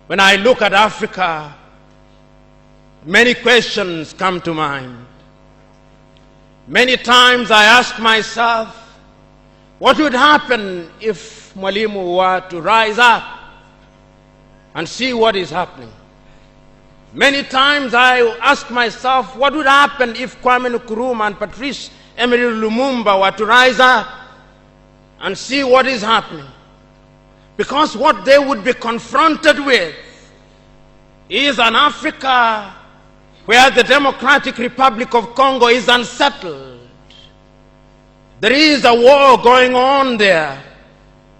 When I look at Africa, many questions come to mind. Many times I ask myself, what would happen if Mwalimu were to rise up and see what is happening? Many times I ask myself, what would happen if Kwame Nkrumah and Patrice Emery Lumumba were to rise up and see what is happening? Because what they would be confronted with is an Africa where the Democratic Republic of Congo is unsettled. There is a war going on there,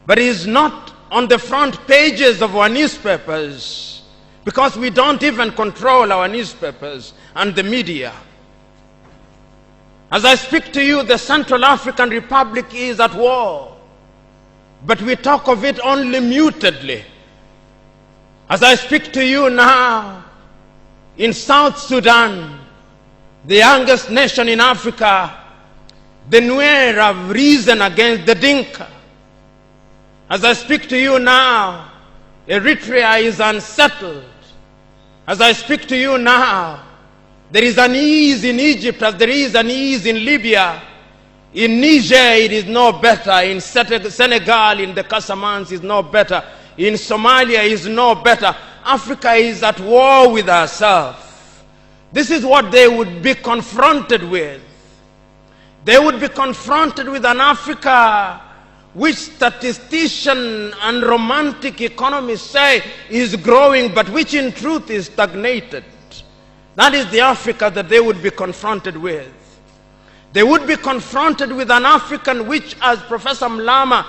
but it is not on the front pages of our newspapers because we don't even control our newspapers and the media. As I speak to you, the Central African Republic is at war, but we talk of it only mutedly. As I speak to you now, in South Sudan, the youngest nation in Africa, the Nuer have risen against the Dinka. As I speak to you now, Eritrea is unsettled. As I speak to you now, there is an ease in Egypt as there is an ease in Libya. In Niger, it is no better. In Senegal, in the Casamance, it is no better. In Somalia, it is no better. Africa is at war with herself. This is what they would be confronted with. They would be confronted with an Africa which statisticians and romantic economists say is growing, but which in truth is stagnated. That is the Africa that they would be confronted with. They would be confronted with an African which, as Professor Mlama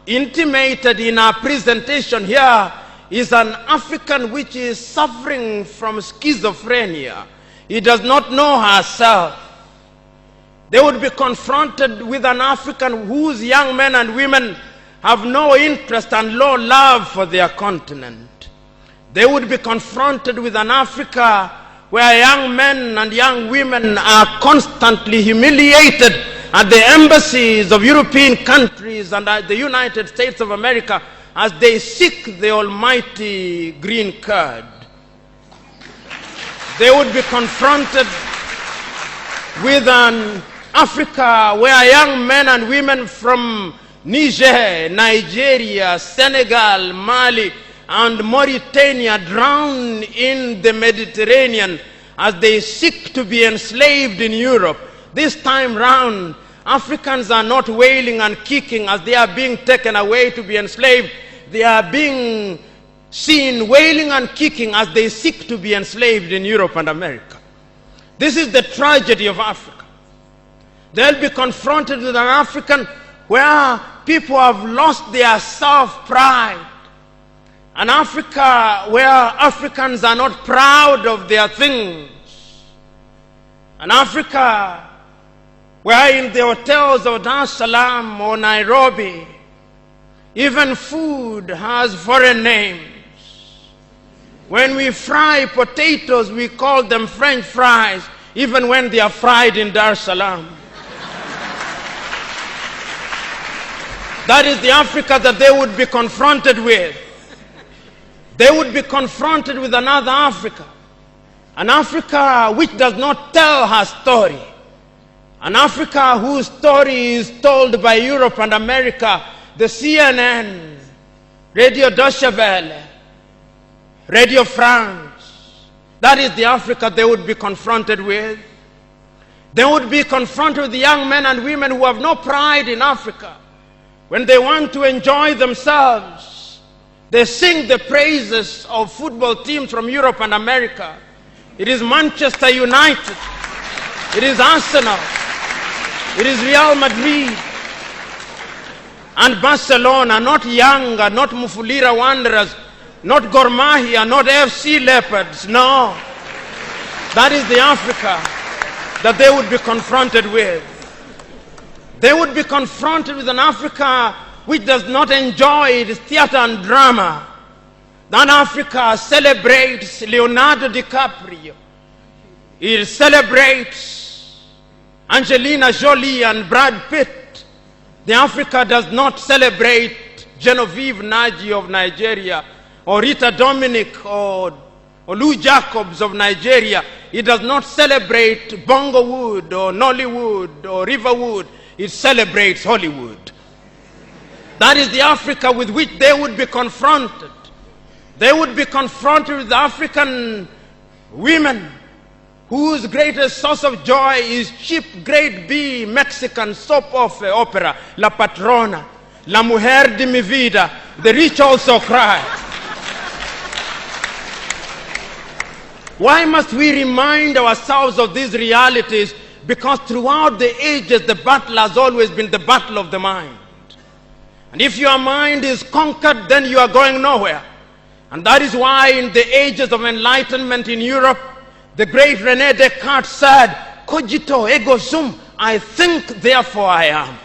intimated in our presentation here, is an African which is suffering from schizophrenia. He does not know herself. They would be confronted with an African whose young men and women have no interest and low love for their continent. They would be confronted with an Africa where young men and young women are constantly humiliated at the embassies of European countries and at the United States of America as they seek the almighty green card. They would be confronted with an Africa where young men and women from Niger, Nigeria, Senegal, Mali, and Mauritania drown in the Mediterranean as they seek to be enslaved in Europe. This time round, Africans are not wailing and kicking as they are being taken away to be enslaved. They are being seen wailing and kicking as they seek to be enslaved in Europe and America. This is the tragedy of Africa. They'll be confronted with an African where people have lost their self-pride. An Africa where Africans are not proud of their things. An Africa where in the hotels of Dar es Salaam or Nairobi, even food has foreign names. When we fry potatoes, we call them French fries, even when they are fried in Dar es Salaam. That is the Africa that they would be confronted with. They would be confronted with another Africa. An Africa which does not tell her story. An Africa whose story is told by Europe and America, the CNN, Radio Deutsche Welle, Radio France. That is the Africa they would be confronted with. They would be confronted with the young men and women who have no pride in Africa. When they want to enjoy themselves, they sing the praises of football teams from Europe and America. It is Manchester United. It is Arsenal. It is Real Madrid. And Barcelona, not Yanga, not Mufulira Wanderers, not Gor Mahia, not FC Leopards. No. That is the Africa that they would be confronted with. They would be confronted with an Africa which does not enjoy its theater and drama. That Africa celebrates Leonardo DiCaprio. It celebrates Angelina Jolie and Brad Pitt. The Africa does not celebrate Genevieve Naji of Nigeria or Rita Dominic or Lou Jacobs of Nigeria. It does not celebrate Bongowood or Nollywood or Riverwood. It celebrates Hollywood. That is the Africa with which they would be confronted. They would be confronted with African women whose greatest source of joy is cheap grade B Mexican soap opera, La Patrona, La Mujer de mi Vida, The Rich Also Cry. Why must we remind ourselves of these realities? Because throughout the ages, the battle has always been the battle of the mind. And if your mind is conquered, then you are going nowhere. And that is why in the ages of enlightenment in Europe, the great René Descartes said, cogito ergo sum, I think, therefore I am.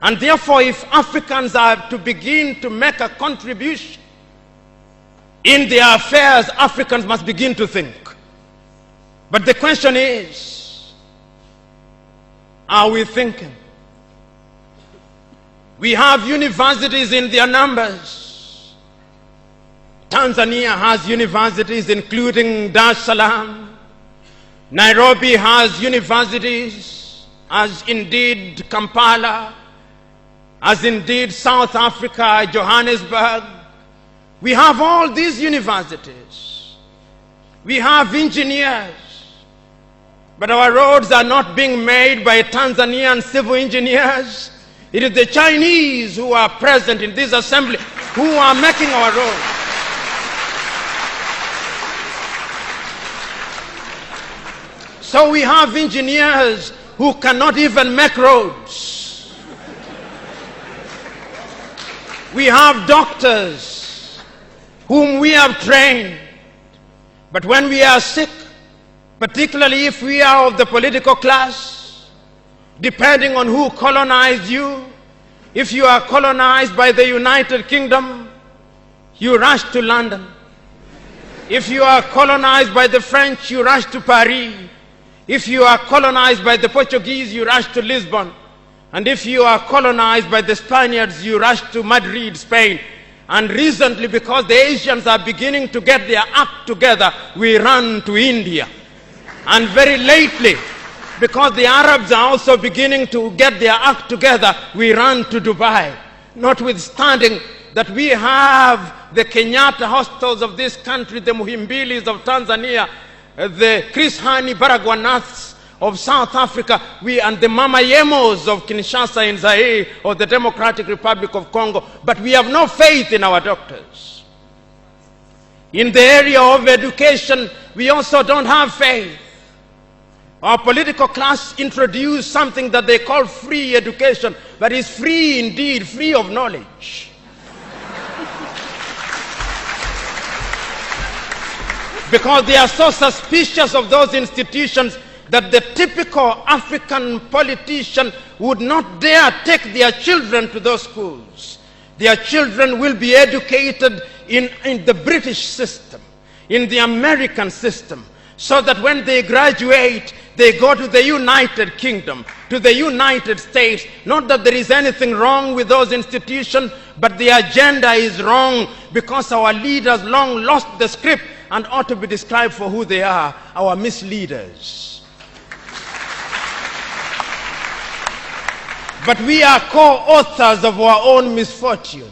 And therefore, if Africans are to begin to make a contribution in their affairs, Africans must begin to think. But the question is, are we thinking? We have universities in their numbers. Tanzania has universities including Dar es Salaam. Nairobi has universities, as indeed Kampala, as indeed South Africa, Johannesburg. We have all these universities. We have engineers. But our roads are not being made by Tanzanian civil engineers. It is the Chinese who are present in this assembly who are making our roads. So we have engineers who cannot even make roads. We have doctors whom we have trained. But when we are sick, particularly if we are of the political class, depending on who colonized you, if you are colonized by the United Kingdom, you rush to London. If you are colonized by the French, you rush to Paris. If you are colonized by the Portuguese, you rush to Lisbon. And if you are colonized by the Spaniards, you rush to Madrid, Spain. And recently, because the Asians are beginning to get their act together, we run to India. And very lately, because the Arabs are also beginning to get their act together, we run to Dubai. Notwithstanding that we have the Kenyatta hostels of this country, the Muhimbilis of Tanzania, the Chris Hani Baragwanaths of South Africa, and the Mama Yemos of Kinshasa in Zaire or the Democratic Republic of Congo, but we have no faith in our doctors. In the area of education, we also don't have faith. Our political class introduced something that they call free education, but it's free indeed, free of knowledge. Because they are so suspicious of those institutions that the typical African politician would not dare take their children to those schools. Their children will be educated in the British system, in the American system, so that when they graduate, they go to the United Kingdom, to the United States. Not that there is anything wrong with those institutions, but the agenda is wrong because our leaders long lost the script and ought to be described for who they are, our misleaders. But we are co-authors of our own misfortune.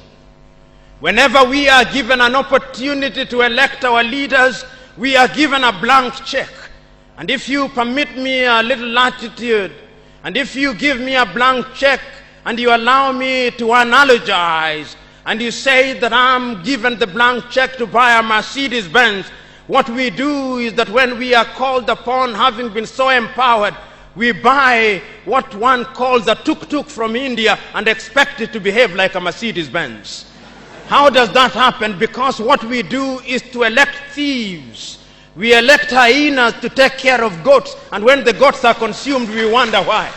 Whenever we are given an opportunity to elect our leaders, we are given a blank check. And if you permit me a little latitude, and if you give me a blank check, and you allow me to analogize, and you say that I'm given the blank check to buy a Mercedes-Benz, what we do is that when we are called upon, having been so empowered, we buy what one calls a tuk-tuk from India and expect it to behave like a Mercedes-Benz. How does that happen? Because what we do is to elect thieves. We elect hyenas to take care of goats, and when the goats are consumed, we wonder why.